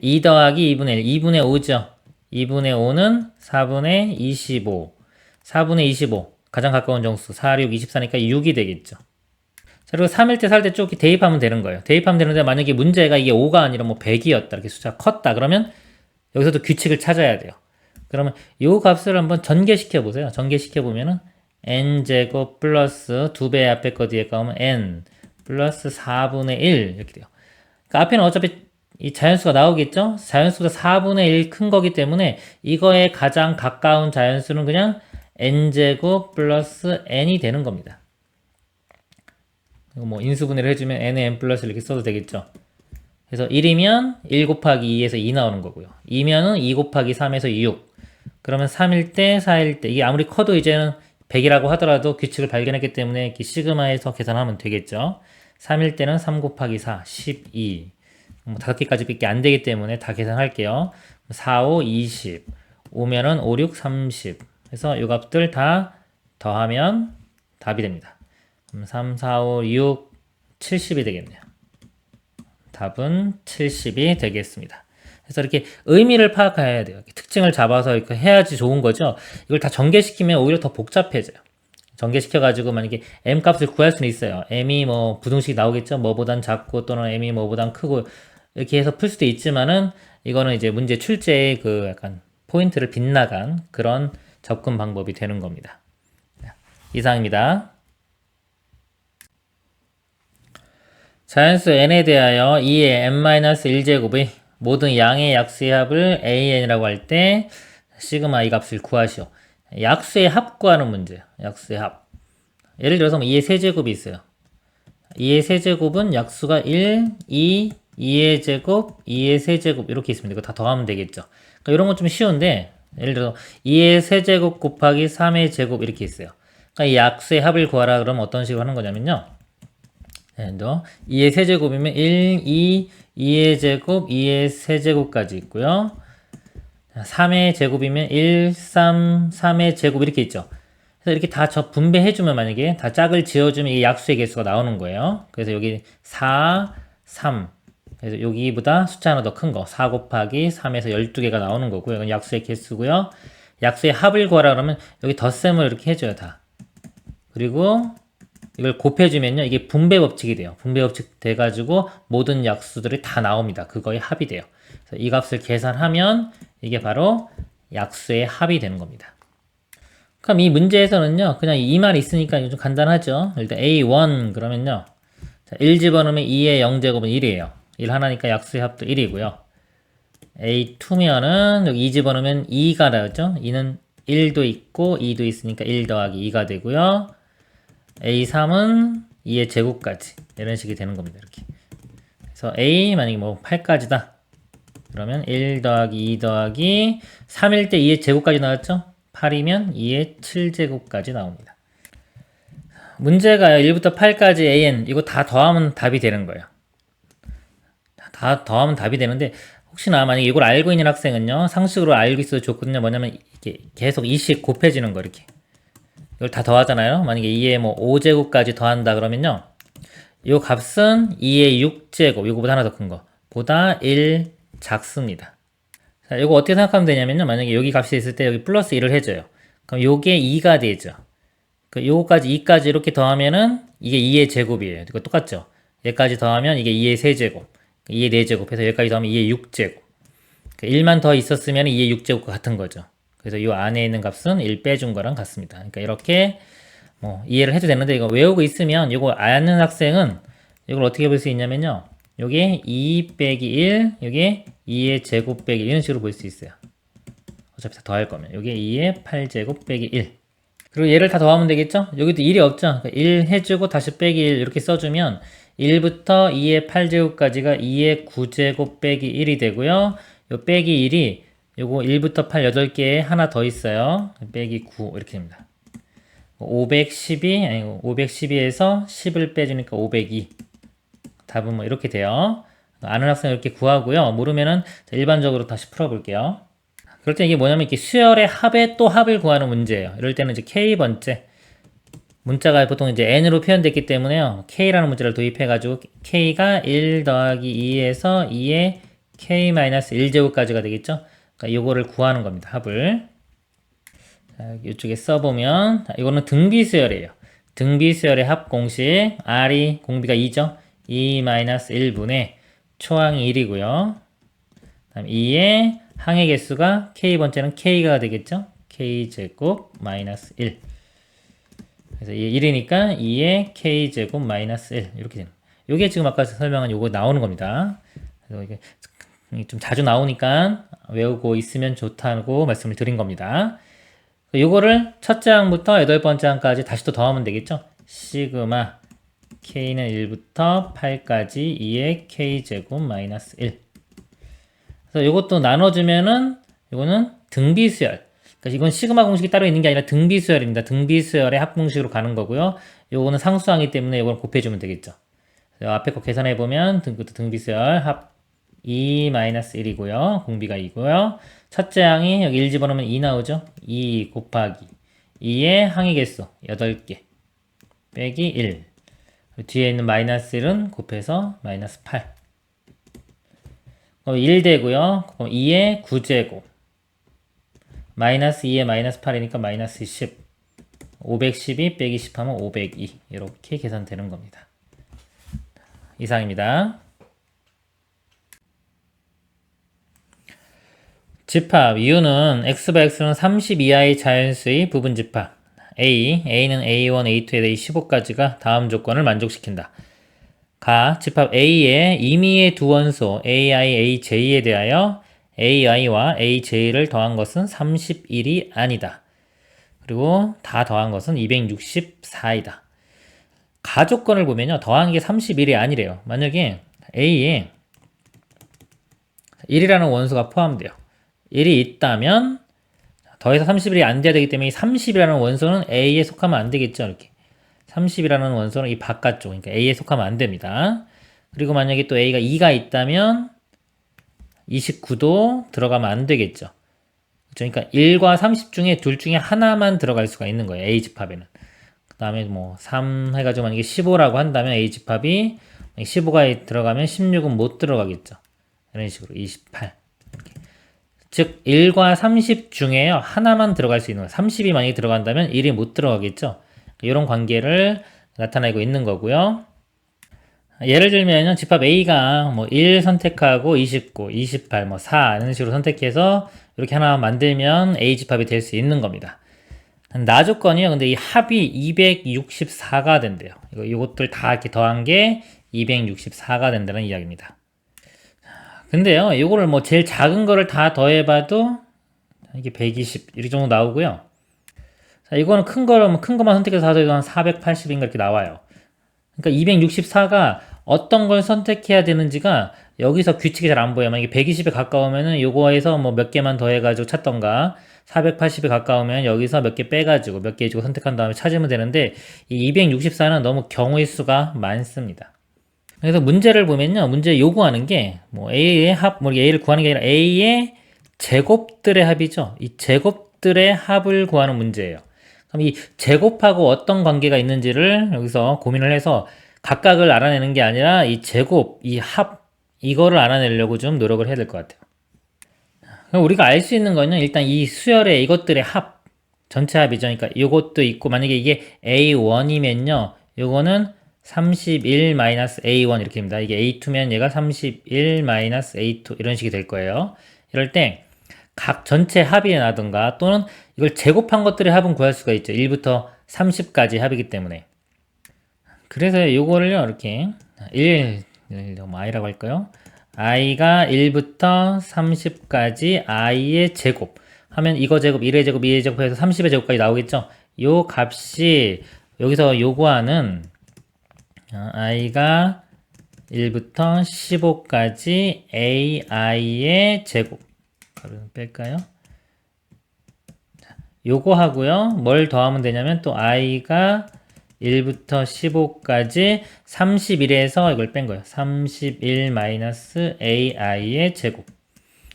2 더하기 2분의 1, 2분의 5죠. 2분의 5는 4분의 25. 4분의 25. 가장 가까운 정수. 4, 6, 24니까 6이 되겠죠. 자, 그리고 3일 때 살 때 쭉 대입하면 되는 거예요. 대입하면 되는데 만약에 문제가 이게 5가 아니라 뭐 100이었다. 이렇게 숫자가 컸다. 그러면 여기서도 규칙을 찾아야 돼요. 그러면 이 값을 한번 전개시켜 보세요. 전개시켜 보면은 n제곱 플러스 2배 앞에 거 뒤에 거 하면 n 플러스 4분의 1 이렇게 돼요. 그러니까 앞에는 어차피 이 자연수가 나오겠죠? 자연수가 4분의 1 큰 거기 때문에 이거에 가장 가까운 자연수는 그냥 n제곱 플러스 n이 되는 겁니다. 뭐 인수분해를 해주면 n에 n 플러스 이렇게 써도 되겠죠? 그래서 1이면 1 곱하기 2에서 2 나오는 거고요. 2면은 2 곱하기 3에서 6. 그러면 3일 때, 4일 때 이게 아무리 커도 이제는 100이라고 하더라도 규칙을 발견했기 때문에 이렇게 시그마에서 계산하면 되겠죠. 3일 때는 3 곱하기 4, 12. 5개까지 밖에 안 되기 때문에 다 계산할게요. 4, 5, 20. 5면은 5, 6, 30. 그래서 이 값들 다 더하면 답이 됩니다. 3, 4, 5, 6, 70이 되겠네요. 답은 70이 되겠습니다. 그래서 이렇게 의미를 파악해야 돼요. 특징을 잡아서 이렇게 해야지 좋은 거죠. 이걸 다 전개시키면 오히려 더 복잡해져요. 전개시켜가지고 만약에 m 값을 구할 수는 있어요. m이 뭐 부등식 나오겠죠. 뭐보단 작고 또는 m이 뭐보단 크고 이렇게 해서 풀 수도 있지만은 이거는 이제 문제 출제의 그 약간 포인트를 빗나간 그런 접근 방법이 되는 겁니다. 이상입니다. 자연수 n에 대하여 2의 n-1제곱의 모든 양의 약수의 합을 an이라고 할 때 시그마 이 값을 구하시오. 약수의 합 구하는 문제예요. 약수의 합. 예를 들어서 2의 세제곱이 있어요. 2의 세제곱은 약수가 1, 2, 2의 제곱, 2의 세제곱 이렇게 있습니다. 이거 다 더하면 되겠죠. 그러니까 이런 건 좀 쉬운데 예를 들어 2의 세제곱 곱하기 3의 제곱 이렇게 있어요. 그러니까 이 약수의 합을 구하라 그러면 어떤 식으로 하는 거냐면요. 2의 세제곱이면 1, 2, 2의 제곱, 2의 세제곱까지 있고요. 3의 제곱이면 1, 3, 3의 제곱 이렇게 있죠. 그래서 이렇게 다 분배해주면 만약에 다 짝을 지어주면 이 약수의 개수가 나오는 거예요. 그래서 여기 4, 3. 그래서 여기보다 숫자 하나 더 큰 거. 4 곱하기 3에서 12개가 나오는 거고요. 이건 약수의 개수고요. 약수의 합을 구하라 그러면 여기 덧셈을 이렇게 해줘요, 다. 그리고 이걸 곱해주면요. 이게 분배 법칙이 돼요. 분배 법칙 돼가지고 모든 약수들이 다 나옵니다. 그거의 합이 돼요. 그래서 이 값을 계산하면 이게 바로 약수의 합이 되는 겁니다. 그럼 이 문제에서는요. 그냥 이 말이 있으니까 좀 간단하죠. 일단 A1 그러면요. 자, 1 집어넣으면 2의 0제곱은 1이에요. 1 하나니까 약수의 합도 1이고요. A2면은 여기 2 집어넣으면 2가 나오죠. 2는 1도 있고 2도 있으니까 1 더하기 2가 되고요. A3은 2의 제곱까지 이런 식이 되는 겁니다. 이렇게. 그래서 A 만약에 뭐 8까지다. 그러면 1 더하기 2 더하기 3일 때 2의 제곱까지 나왔죠? 8이면 2의 7제곱까지 나옵니다. 문제가요. 1부터 8까지 AN 이거 다 더하면 답이 되는 거예요. 다 더하면 답이 되는데 혹시나 만약에 이걸 알고 있는 학생은요. 상식으로 알고 있어도 좋거든요. 뭐냐면 이게 계속 2씩 곱해지는 거 이렇게. 이걸 다 더하잖아요. 만약에 2의 뭐 5제곱까지 더한다 그러면요. 이 값은 2의 6제곱, 이거보다 하나 더 큰 거. 보다 1 작습니다. 자, 이거 어떻게 생각하면 되냐면요. 만약에 여기 값이 있을 때 여기 플러스 1을 해줘요. 그럼 요게 2가 되죠. 요거까지 2까지 이렇게 더하면은 이게 2의 제곱이에요. 이거 똑같죠? 얘까지 더하면 이게 2의 세제곱. 2의 4제곱 해서 여기까지 더하면 2의 6제곱. 1만 더 있었으면 2의 6제곱과 같은 거죠. 그래서 이 안에 있는 값은 1 빼준 거랑 같습니다. 그러니까 이렇게 뭐 이해를 해도 되는데 이거 외우고 있으면 이거 아는 학생은 이걸 어떻게 볼 수 있냐면요. 요게 2 빼기 1, 요게 2의 제곱 빼기 1 이런 식으로 볼 수 있어요. 어차피 다 더할 거면 요게 2의 8제곱 빼기 1. 그리고 얘를 다 더하면 되겠죠? 여기도 1이 없죠? 그러니까 1 해주고 다시 빼기 1 이렇게 써주면 1부터 2의 8제곱까지가 2의 9제곱 빼기 1이 되고요. 요 빼기 1이 요거 1부터 8 8개에 하나 더 있어요. 빼기 9 이렇게 됩니다. 512 아니고 512에서 10을 빼주니까 502. 답은 뭐 이렇게 돼요. 아는 학생 이렇게 구하고요. 모르면은 일반적으로 다시 풀어볼게요. 그럴 때 이게 뭐냐면 이렇게 수열의 합에 또 합을 구하는 문제예요. 이럴 때는 이제 K번째 문자가 보통 이제 N으로 표현됐기 때문에요. K라는 문자를 도입해가지고 K가 1 더하기 2에서 2의 K-1제곱까지가 되겠죠. 그러니까 요거를 구하는 겁니다. 합을. 자, 이쪽에 써보면 자, 이거는 등비수열이에요. 등비수열의 합 공식 R이 공비가 2죠. 2-1분의 초항이 1이고요. 다음 2의 항의 개수가 K번째는 K가 되겠죠. K제곱 마이너스 1. 그래서 1이니까 2의 K제곱 마이너스 1 이렇게 되는. 요게 지금 아까 설명한 요거 나오는 겁니다. 그래서 이게 좀 자주 나오니까 외우고 있으면 좋다고 말씀을 드린 겁니다. 요거를 첫째 항부터 8번째 항까지 다시 또 더하면 되겠죠. 시그마 K는 1부터 8까지 2의 K제곱 마이너스 1. 그래서 요것도 나눠주면은 요거는 등비수열. 그러니까 이건 시그마 공식이 따로 있는 게 아니라 등비수열입니다. 등비수열의 합공식으로 가는 거고요. 요거는 상수항이기 때문에 요걸 곱해주면 되겠죠. 앞에 거 계산해보면 등비수열 합 2-1이고요. 공비가 2고요. 첫째 항이 여기 1 집어넣으면 2 나오죠. 2 곱하기 2의 항의 개수 8개 빼기 1. 뒤에 있는 마이너스 1은 곱해서 마이너스 8. 그럼 1 되고요. 그럼 2의 9제곱 마이너스 2의 마이너스 8이니까 마이너스 10. 512 빼기 10 하면 502. 이렇게 계산되는 겁니다. 이상입니다. 집합 이유는 x는 30 이하의 자연수의 부분 집합 a는 a1, a2에 대해 15까지가 다음 조건을 만족시킨다. 집합 a의 임의의 두 원소 ai, aj에 대하여 ai와 aj를 더한 것은 31이 아니다. 그리고 다 더한 것은 264이다. 가조건을 보면요. 더한 게 31이 아니래요. 만약에 a에 1이라는 원소가 포함돼요. 1이 있다면 더해서 31이 안 돼야 되기 때문에 30이라는 원소는 a에 속하면 안 되겠죠. 이렇게 30이라는 원소는 이 바깥쪽, 그러니까 a에 속하면 안 됩니다. 그리고 만약에 또 a가 2가 있다면 29도 들어가면 안 되겠죠. 그러니까 1과 30 중에 둘 중에 하나만 들어갈 수가 있는 거예요. A집합에는. 그 다음에 뭐 3 해가지고 만약에 15라고 한다면 A집합이 15가 들어가면 16은 못 들어가겠죠. 이런 식으로 28. 이렇게. 즉 1과 30 중에요. 하나만 들어갈 수 있는 거예요. 30이 만약에 들어간다면 1이 못 들어가겠죠. 이런 관계를 나타내고 있는 거고요. 예를 들면 집합 A가 뭐 1 선택하고 29, 28, 뭐 4 이런 식으로 선택해서 이렇게 하나 만들면 A 집합이 될 수 있는 겁니다. 나 조건이요. 근데 이 합이 264가 된대요. 이것들 다 이렇게 더한 게 264가 된다는 이야기입니다. 근데요, 이거를 뭐 제일 작은 거를 다 더해봐도 이게 120 이렇게 정도 나오고요. 자, 이거는 큰 것만 선택해서 다 더해도 한 480인가 이렇게 나와요. 그러니까 264가 어떤 걸 선택해야 되는지가 여기서 규칙이 잘 안 보여요. 만약에 120에 가까우면은 요거에서 뭐 몇 개만 더해가지고 찾던가 480에 가까우면 여기서 몇 개 빼가지고 몇 개 해주고 선택한 다음에 찾으면 되는데 이 264는 너무 경우의 수가 많습니다. 그래서 문제를 보면요. 문제 요구하는 게 뭐 A의 합, 뭐 A를 구하는 게 아니라 A의 제곱들의 합이죠. 이 제곱들의 합을 구하는 문제예요. 그럼 이 제곱하고 어떤 관계가 있는지를 여기서 고민을 해서 각각을 알아내는 게 아니라 이 제곱, 이 합, 이거를 알아내려고 좀 노력을 해야 될 것 같아요. 그럼 우리가 알 수 있는 거는 일단 이 수열의 이것들의 합, 전체 합이죠. 그러니까 이것도 있고 만약에 이게 A1이면요. 요거는 31-A1 이렇게 됩니다. 이게 A2면 얘가 31-A2 이런 식이 될 거예요. 이럴 때 각 전체 합이 나든가 또는 이걸 제곱한 것들의 합은 구할 수가 있죠. 1부터 30까지 합이기 때문에. 그래서 요거를요, 이렇게 1, i라고 할까요? i가 1부터 30까지 i의 제곱 하면 이거 제곱, 1의 제곱, 2의 제곱 해서 30의 제곱까지 나오겠죠? 요 값이 여기서 요구하는 i가 1부터 15까지 ai의 제곱. 가로는 뺄까요? 요거 하고요. 뭘 더하면 되냐면 또 i가 1부터 15까지 31에서 이걸 뺀 거예요. 31-ai의 제곱.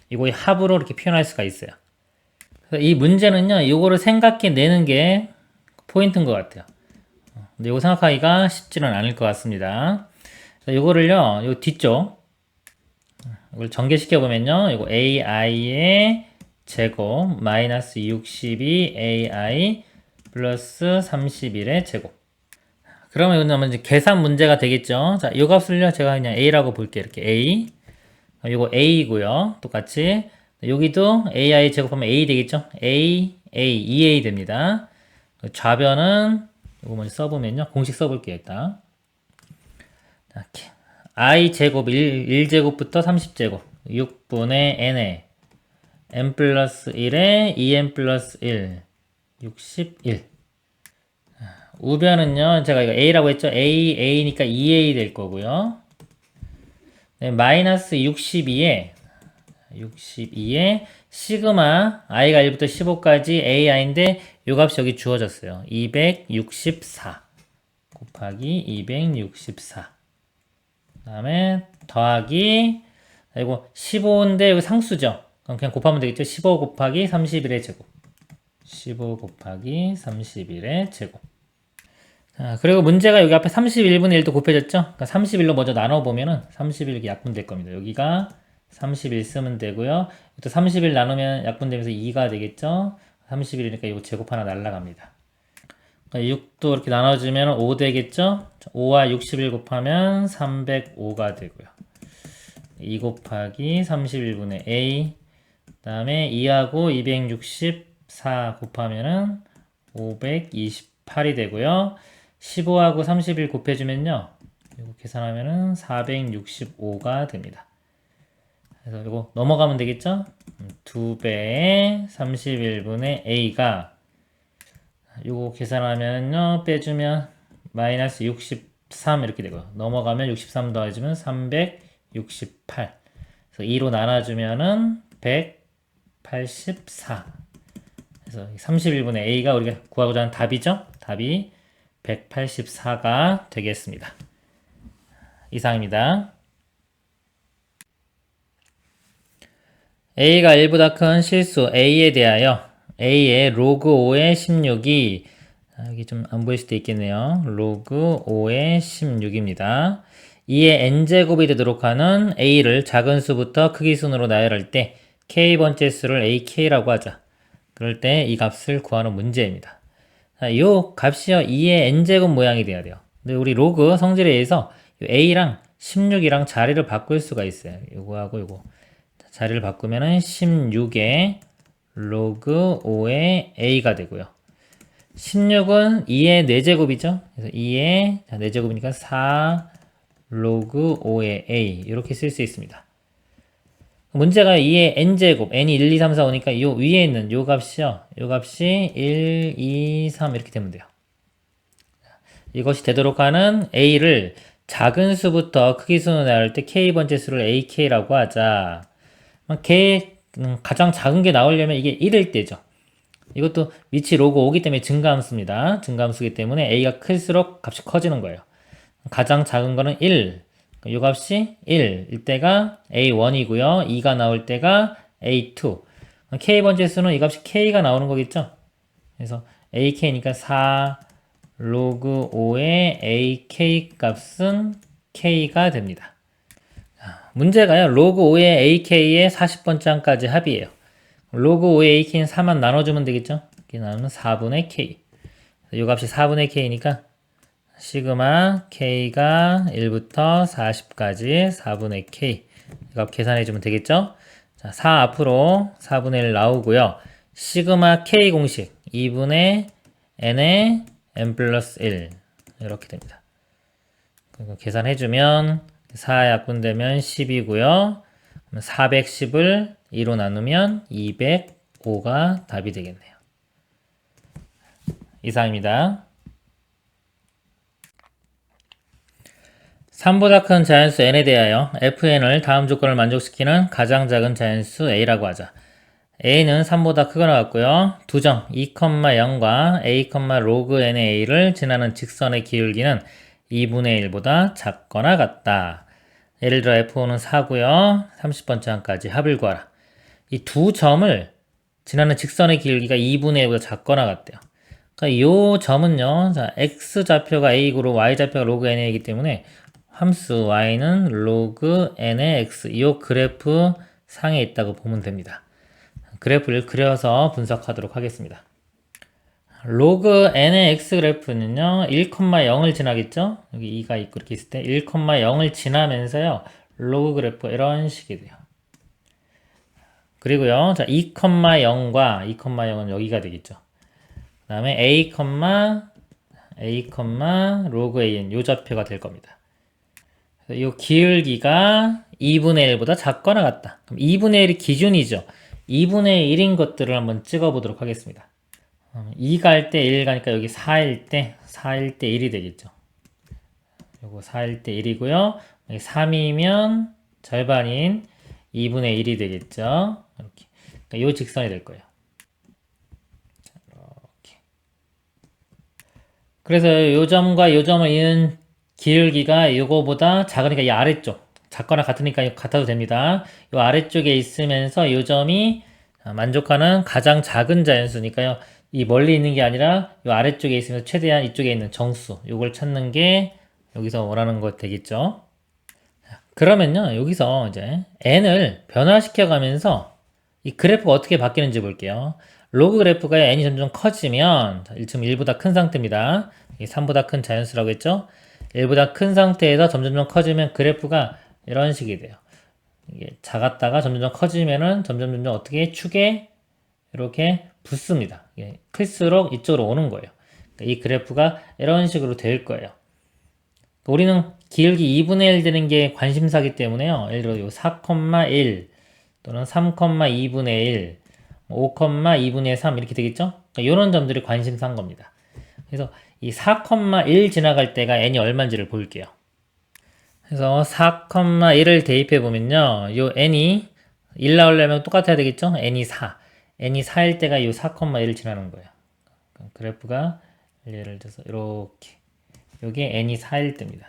이거 합으로 이렇게 표현할 수가 있어요. 그래서 이 문제는요. 이거를 생각해내는 게 포인트인 것 같아요. 근데 이거 생각하기가 쉽지는 않을 것 같습니다. 이거를요. 요 뒤쪽 이걸 전개시켜보면요. 이거 ai의 제곱 마이너스 62ai 플러스 31의 제곱. 그러면 이거는 이제 계산 문제가 되겠죠. 자, 이 값을요. 제가 그냥 a라고 볼게요. 이렇게 a. 이거 a이고요. 똑같이 여기도 ai 제곱하면 a 되겠죠. a, 2a 됩니다. 좌변은 이거 먼저 써보면요. 공식 써볼게요. 일단 i 제곱 1제곱부터 30제곱 6분의 n에 n 플러스 1에 2n 플러스 1 61. 우변은요 제가 이거 a라고 했죠. a니까 2a 될 거고요. 네, 마이너스 62에 62에 시그마 i가 1부터 15까지 ai인데 요 값이 여기 주어졌어요. 264 곱하기 264 그 다음에 더하기 이거 15인데 여기 상수죠. 그럼 그냥 곱하면 되겠죠. 15 곱하기 31의 제곱 15 곱하기 31의 제곱. 자, 그리고 문제가 여기 앞에 31분의 1도 곱해졌죠? 그러니까 31로 먼저 나눠보면은 31 약분될 겁니다. 여기가 31 쓰면 되고요. 또 31 나누면 약분되면서 2가 되겠죠? 31이니까 이거 제곱 하나 날라갑니다. 그러니까 6도 이렇게 나눠주면 5 되겠죠? 5와 61 곱하면 305가 되고요. 2 곱하기 31분의 a 그 다음에 2하고 264 곱하면은 528이 되고요. 15하고 31 곱해주면요. 이거 계산하면은 465가 됩니다. 그래서 이거 넘어가면 되겠죠? 2배의 31분의 a가 이거 계산하면요. 빼주면 마이너스 63 이렇게 되고요. 넘어가면 63 더해주면 368. 그래서 2로 나눠주면은 184. 그래서 31분의 a가 우리가 구하고자 하는 답이죠? 답이 184가 되겠습니다. 이상입니다. a가 1보다 큰 실수 a에 대하여 a의 로그 5의 16이 여기 좀 안 보일 수도 있겠네요. 로그 5의 16입니다. 2의 n제곱이 되도록 하는 a를 작은 수부터 크기 순으로 나열할 때 k번째 수를 ak라고 하자. 그럴 때 이 값을 구하는 문제입니다. 이 값이요 2의 n제곱 모양이 돼야 돼요. 근데 우리 로그 성질에 의해서 a랑 16이랑 자리를 바꿀 수가 있어요. 요거하고 요거 자리를 바꾸면은 16의 로그 5의 a가 되고요. 16은 2의 4제곱이죠. 그래서 2의 4제곱이니까 4 로그 5의 a 이렇게 쓸 수 있습니다. 문제가 2의 n제곱, n이 1, 2, 3, 4 오니까 요 위에 있는 요 값이요. 요 값이 1, 2, 3 이렇게 되면 돼요. 이것이 되도록 하는 a를 작은 수부터 크기 순으로 나눌 때 k번째 수를 ak라고 하자. 가장 작은 게 나오려면 이게 1일 때죠. 이것도 위치 로그 5기 때문에 증가함수입니다. 증가함수기 때문에 a가 클수록 값이 커지는 거예요. 가장 작은 거는 1. 이 값이 1일 때가 a1이고요. 2가 나올 때가 a2. k번째 수는 이 값이 k가 나오는 거겠죠. 그래서 ak니까 4 로그 5의 ak 값은 k가 됩니다. 문제가요. 로그 5의 ak의 40번째 항까지 합이에요. 로그 5의 ak는 4만 나눠주면 되겠죠. 이렇게 나누면 4분의 k. 이 값이 4분의 k니까 시그마 k가 1부터 40까지 4분의 k 이 값 계산해주면 되겠죠. 자, 4 앞으로 4분의 1 나오고요. 시그마 k 공식 2분의 n의 n 플러스 1 이렇게 됩니다. 그리고 계산해주면 4 약분되면 10이고요. 410을 2로 나누면 205가 답이 되겠네요. 이상입니다. 3보다 큰 자연수 n에 대하여 fn을 다음 조건을 만족시키는 가장 작은 자연수 a라고 하자. a는 3보다 크거나 같고요. 두 점 2,0과 a, 로그 n의 a를 지나는 직선의 기울기는 2분의 1보다 작거나 같다. 예를 들어 f5는 4고요. 30번째 항까지 합을 구하라. 이 두 점을 지나는 직선의 기울기가 2분의 1보다 작거나 같대요. 그러니까 이 점은요. 자, x좌표가 a이고 y좌표가 로그 n이기 때문에 함수 y는 로그 n의 x 이 그래프 상에 있다고 보면 됩니다. 그래프를 그려서 분석하도록 하겠습니다. 로그 n의 x 그래프는요 1,0을 지나겠죠. 여기 2가 있고 이렇게 있을 때 1,0을 지나면서요 로그 그래프가 이런 식이 돼요. 그리고요 자 2,0과 2,0은 여기가 되겠죠. 그 다음에 a, 로그 an 요 좌표가 될 겁니다. 이 기울기가 2분의 1보다 작거나 같다. 그럼 2분의 1이 기준이죠. 2분의 1인 것들을 한번 찍어 보도록 하겠습니다. 2가 할 때 1 가니까 여기 4일 때 1이 되겠죠. 요거 4일 때 1이고요. 여기 3이면 절반인 2분의 1이 되겠죠. 이렇게. 그러니까 요 직선이 될 거예요. 이렇게. 그래서 요 점과 요 점을 잇는 기울기가 요거보다 작으니까 이 아래쪽. 작거나 같으니까 같아도 됩니다. 요 아래쪽에 있으면서 요 점이 만족하는 가장 작은 자연수니까요. 이 멀리 있는 게 아니라 요 아래쪽에 있으면서 최대한 이쪽에 있는 정수. 요걸 찾는 게 여기서 원하는 것 되겠죠. 그러면요, 여기서 이제 n을 변화시켜 가면서 이 그래프가 어떻게 바뀌는지 볼게요. 로그 그래프가 n이 점점 커지면, 지금 1보다 큰 상태입니다. 이 3보다 큰 자연수라고 했죠? 1보다 큰 상태에서 점점 커지면 그래프가 이런 식이 돼요. 이게 작았다가 점점 커지면은 점점 어떻게 축에 이렇게 붙습니다. 클수록 이쪽으로 오는 거예요. 이 그래프가 이런 식으로 될 거예요. 우리는 기울기 2분의 1 되는 게 관심사기 때문에요. 예를 들어 요 4,1 또는 3,2분의 1, 5,2분의 3 이렇게 되겠죠? 그러니까 이런 점들이 관심사인 겁니다. 그래서 이 4,1 지나갈 때가 n이 얼마인지를 볼게요. 그래서 4,1을 대입해 보면요. 요 n이 1 나오려면 똑같아야 되겠죠? n이 4. n이 4일 때가 요 4,1을 지나는 거예요. 그래프가 예를 들어서 이렇게 요게 n이 4일 때입니다.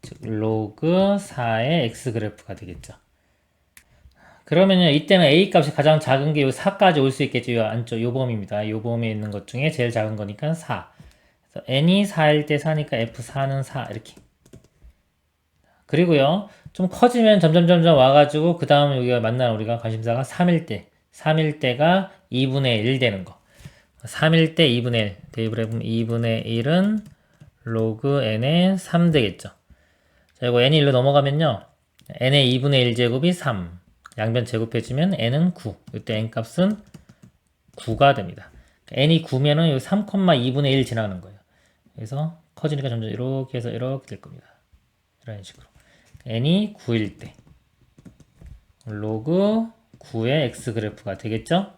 즉 로그 4의 x 그래프가 되겠죠. 그러면요 이때는 a 값이 가장 작은 게 요 4까지 올 수 있겠죠. 요 안쪽 요 범위입니다. 요 범위에 있는 것 중에 제일 작은 거니까 4. 그래서 n이 4일 때 4니까 f4는 4 이렇게. 그리고요 좀 커지면 점점 와가지고 그 다음 여기가 만나는 우리가 관심사가 3일 때가 2분의 1 되는 거. 3일 때 2분의 1 대입을 해보면 2분의 1은 로그 n의 3 되겠죠. 자, 이거 n이 1로 넘어가면요. n의 2분의 1 제곱이 3. 양변 제곱해주면 n은 9. 이때 n 값은 9가 됩니다. n이 9면은 3,2분의 1 지나가는 거예요. 그래서 커지니까 점점 이렇게 해서 이렇게 될 겁니다. 이런 식으로. n이 9일 때. 로그 9의 x 그래프가 되겠죠?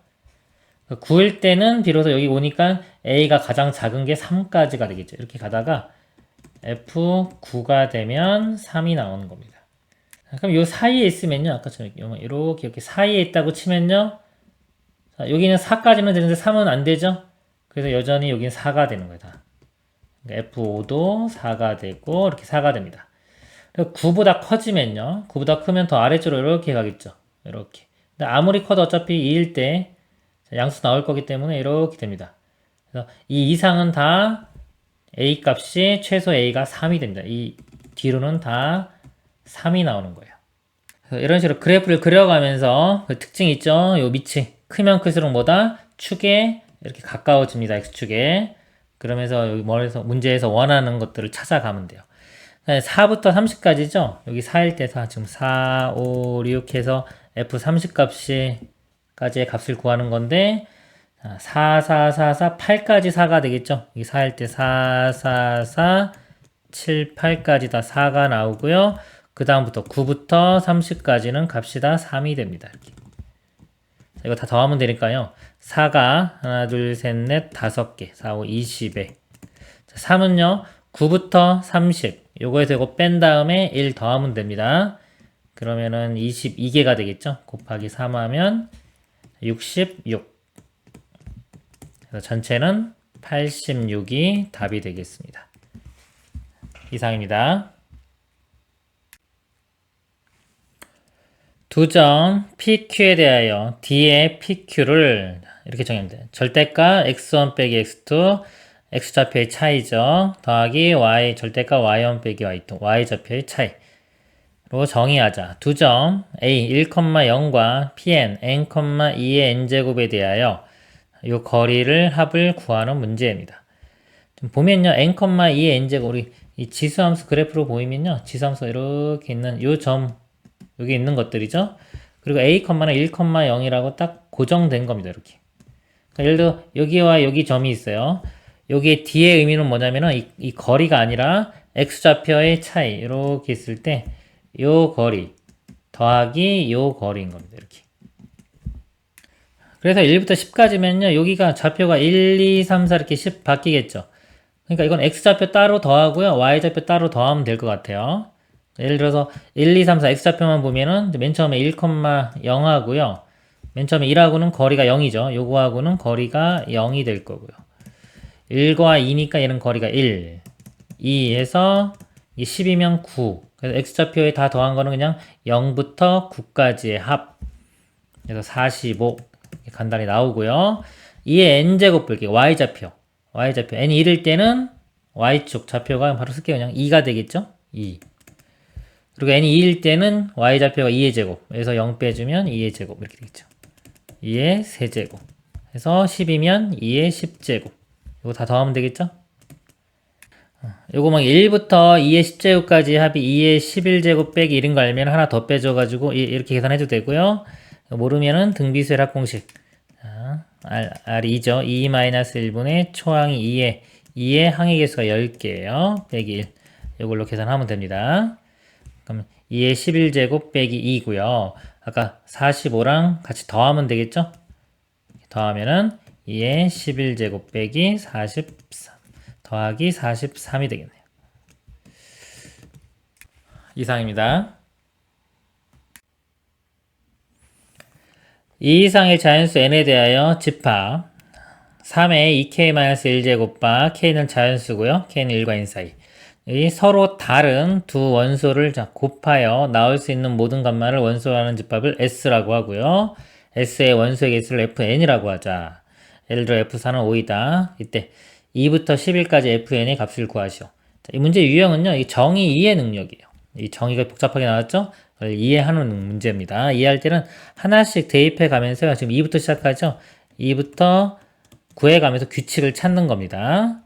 9일 때는 비로소 여기 오니까 a가 가장 작은 게 3까지가 되겠죠. 이렇게 가다가 f9가 되면 3이 나오는 겁니다. 그럼 요 사이에 있으면요. 아까처럼 이렇게 사이에 있다고 치면요. 자, 여기는 4까지는 되는데 3은 안 되죠? 그래서 여전히 여기는 4가 되는 거예요. 다. 그러니까 F5도 4가 되고 이렇게 4가 됩니다. 9보다 커지면요. 9보다 크면 더 아래쪽으로 이렇게 가겠죠. 이렇게. 근데 아무리 커도 어차피 2일 때 양수 나올 거기 때문에 이렇게 됩니다. 그래서 이 이상은 다 A 값이 최소 A가 3이 됩니다. 이 뒤로는 다 3이 나오는 거예요. 이런 식으로 그래프를 그려가면서 그 특징이 있죠. 요 밑이 크면 클수록 뭐다? 축에 이렇게 가까워집니다. X축에. 그러면서 여기 문제에서 원하는 것들을 찾아가면 돼요. 4부터 30까지죠. 여기 4일 때 4, 지금 4, 5, 6 해서 F30 까지의 값을 구하는 건데 4, 4, 4, 4, 8까지 4가 되겠죠. 여기 4일 때 4, 4, 4, 7, 8까지 다 4가 나오고요. 그 다음부터 9부터 30까지는 값이 다 3이 됩니다. 이렇게. 자, 이거 다 더하면 되니까요. 4가 하나, 둘, 셋, 넷, 5개. 4, 5, 20에. 자, 3은요. 9부터 30. 요거에서 이거 뺀 다음에 1 더하면 됩니다. 그러면은 22개가 되겠죠. 곱하기 3 하면 66. 그래서 전체는 86이 답이 되겠습니다. 이상입니다. 두 점 PQ에 대하여 D의 PQ를 이렇게 정의합니다. 절대가 x1 빼기 x2, x좌표의 차이죠. 더하기 y 절대가 y1 빼기 y2, y좌표의 차이로 정의하자. 두 점 A 1,0과 Pn n,2의 n제곱에 대하여 이 거리를 합을 구하는 문제입니다. 좀 보면요. n,2의 n제곱 우리 이 지수함수 그래프로 보이면요. 지수함수 이렇게 있는 요 점 여기 있는 것들이죠. 그리고 a,는 1,0이라고 딱 고정된 겁니다. 이렇게. 그러니까 예를 들어 여기와 여기 점이 있어요. 여기에 D의 의미는 뭐냐면은 이 거리가 아니라 x좌표의 차이 이렇게 있을 때 요 거리 더하기 요 거리인 겁니다. 이렇게. 그래서 1부터 10까지면요. 여기가 좌표가 1, 2, 3, 4 이렇게 10 바뀌겠죠. 그러니까 이건 x좌표 따로 더하고요. y좌표 따로 더하면 될 것 같아요. 예를 들어서 1, 2, 3, 4 x좌표만 보면은 맨 처음에 1,0 하고요. 맨 처음에 1하고는 거리가 0이죠. 요거하고는 거리가 0이 될 거고요. 1과 2니까 얘는 거리가 1. 2에서 10이면 9. 그래서 x좌표에 다 더한 거는 그냥 0부터 9까지의 합. 그래서 45. 간단히 나오고요. 2의 n제곱 볼게요. y좌표. y좌표. n이 1일 때는 y축 좌표가 바로 쓸게요. 그냥 2가 되겠죠? 2. 그리고 n이 2일 때는 y좌표가 2의 제곱. 그래서 0 빼주면 2의 제곱. 이렇게 되겠죠. 2의 세제곱. 그래서 10이면 2의 10제곱. 이거 다 더하면 되겠죠? 요거 막 1부터 2의 10제곱까지 합이 2의 11제곱 빼기 1인 거 알면 하나 더 빼줘가지고 이렇게 계산해도 되고요. 모르면은 등비수열 합공식. R이 2죠. 2-1분의 초항이 2의 항의 개수가 10개예요. 빼기 1. 이걸로 계산하면 됩니다. 그럼 2의 11제곱 빼기 2고요. 아까 45랑 같이 더하면 되겠죠? 더하면은 2의 11제곱 빼기 43 더하기 43이 되겠네요. 이상입니다. 이 이상의 자연수 n에 대하여 집합 3의 2k-1제곱바 k는 자연수고요. k는 1과 n 사이. 이 서로 다른 두 원소를 곱하여 나올 수 있는 모든 값만을 원소로 하는 집합을 S라고 하고요. S의 원소의 개수를 Fn이라고 하자. 예를 들어 F4는 5이다. 이때 2부터 10일까지 Fn의 값을 구하시오. 이 문제 유형은요. 이 정의 이해 능력이에요. 이 정의가 복잡하게 나왔죠? 그걸 이해하는 문제입니다. 이해할 때는 하나씩 대입해 가면서요. 지금 2부터 시작하죠? 2부터 구해 가면서 규칙을 찾는 겁니다.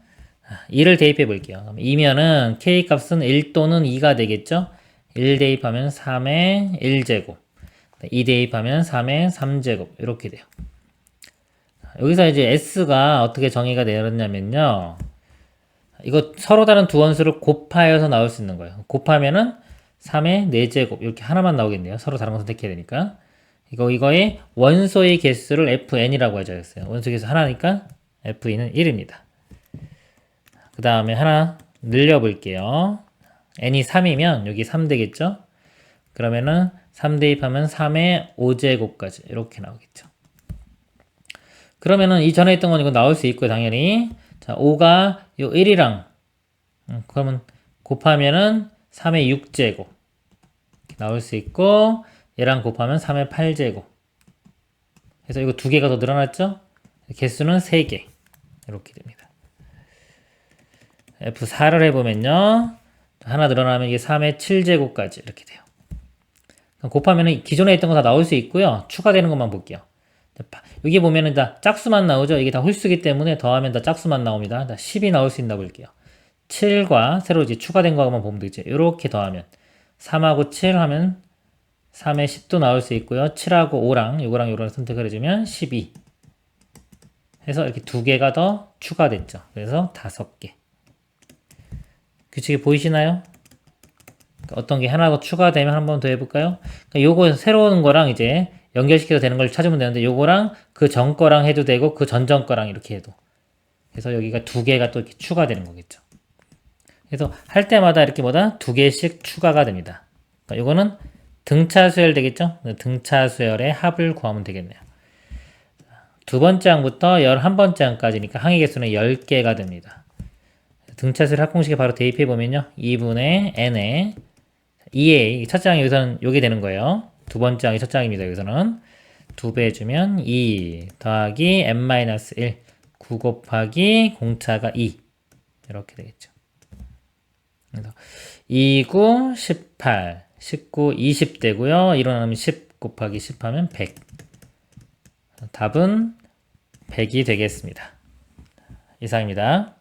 2를 대입해 볼게요. 2면은 k 값은 1 또는 2가 되겠죠? 1 대입하면 3의 1제곱 2 대입하면 3의 3제곱 이렇게 돼요. 여기서 이제 s가 어떻게 정의가 되었냐면요. 이거 서로 다른 두 원수를 곱하여서 나올 수 있는 거예요. 곱하면은 3의 4제곱 이렇게 하나만 나오겠네요. 서로 다른 거 선택해야 되니까. 이거의 원소의 개수를 fn이라고 하자 했어요. 원소 개수 하나니까 fn은 1입니다. 그 다음에 하나 늘려볼게요. n이 3이면 여기 3 되겠죠? 그러면은 3 대입하면 3의 5제곱까지 이렇게 나오겠죠. 그러면은 이전에 했던 건 이거 나올 수 있고요. 당연히. 자, 5가 요 1이랑 그러면 곱하면은 3의 6제곱 나올 수 있고 얘랑 곱하면 3의 8제곱 그래서 이거 두 개가 더 늘어났죠? 개수는 3개 이렇게 됩니다. F4를 해보면요. 하나 늘어나면 이게 3의 7제곱까지 이렇게 돼요. 곱하면 기존에 있던 거 다 나올 수 있고요. 추가되는 것만 볼게요. 여기 보면은 다 짝수만 나오죠. 이게 다 홀수기 때문에 더하면 다 짝수만 나옵니다. 다 10이 나올 수 있나 볼게요. 7과 새로 이제 추가된 거만 보면 되죠. 이렇게 더하면 3하고 7 하면 3의 10도 나올 수 있고요. 7하고 5랑 요거랑 요거랑 선택을 해주면 12 해서 이렇게 두 개가 더 추가됐죠. 그래서 5개. 규칙이 보이시나요? 어떤 게 하나 더 추가되면 한 번 더 해볼까요? 그러니까 요거 새로운 거랑 이제 연결시켜서 되는 걸 찾으면 되는데 요거랑 그 전 거랑 해도 되고 그 전전 거랑 이렇게 해도 그래서 여기가 두 개가 또 이렇게 추가되는 거겠죠. 그래서 할 때마다 이렇게 두 개씩 추가가 됩니다. 그러니까 요거는 등차 수열 되겠죠? 등차 수열의 합을 구하면 되겠네요. 두 번째 항부터 11번째 항까지니까 항의 개수는 10개가 됩니다. 등차 수열 합공식에 바로 대입해 보면요. 2분의 n에 2의 첫째 항이 여기서는 요게 되는 거예요. 두 번째 항이 첫째 항입니다. 여기서는 2배 해주면 2 더하기 n-1 9 곱하기 공차가 2 이렇게 되겠죠. 그래서 2, 9, 18 19, 20 되고요. 일어나면 10 곱하기 10 하면 100 답은 100이 되겠습니다. 이상입니다.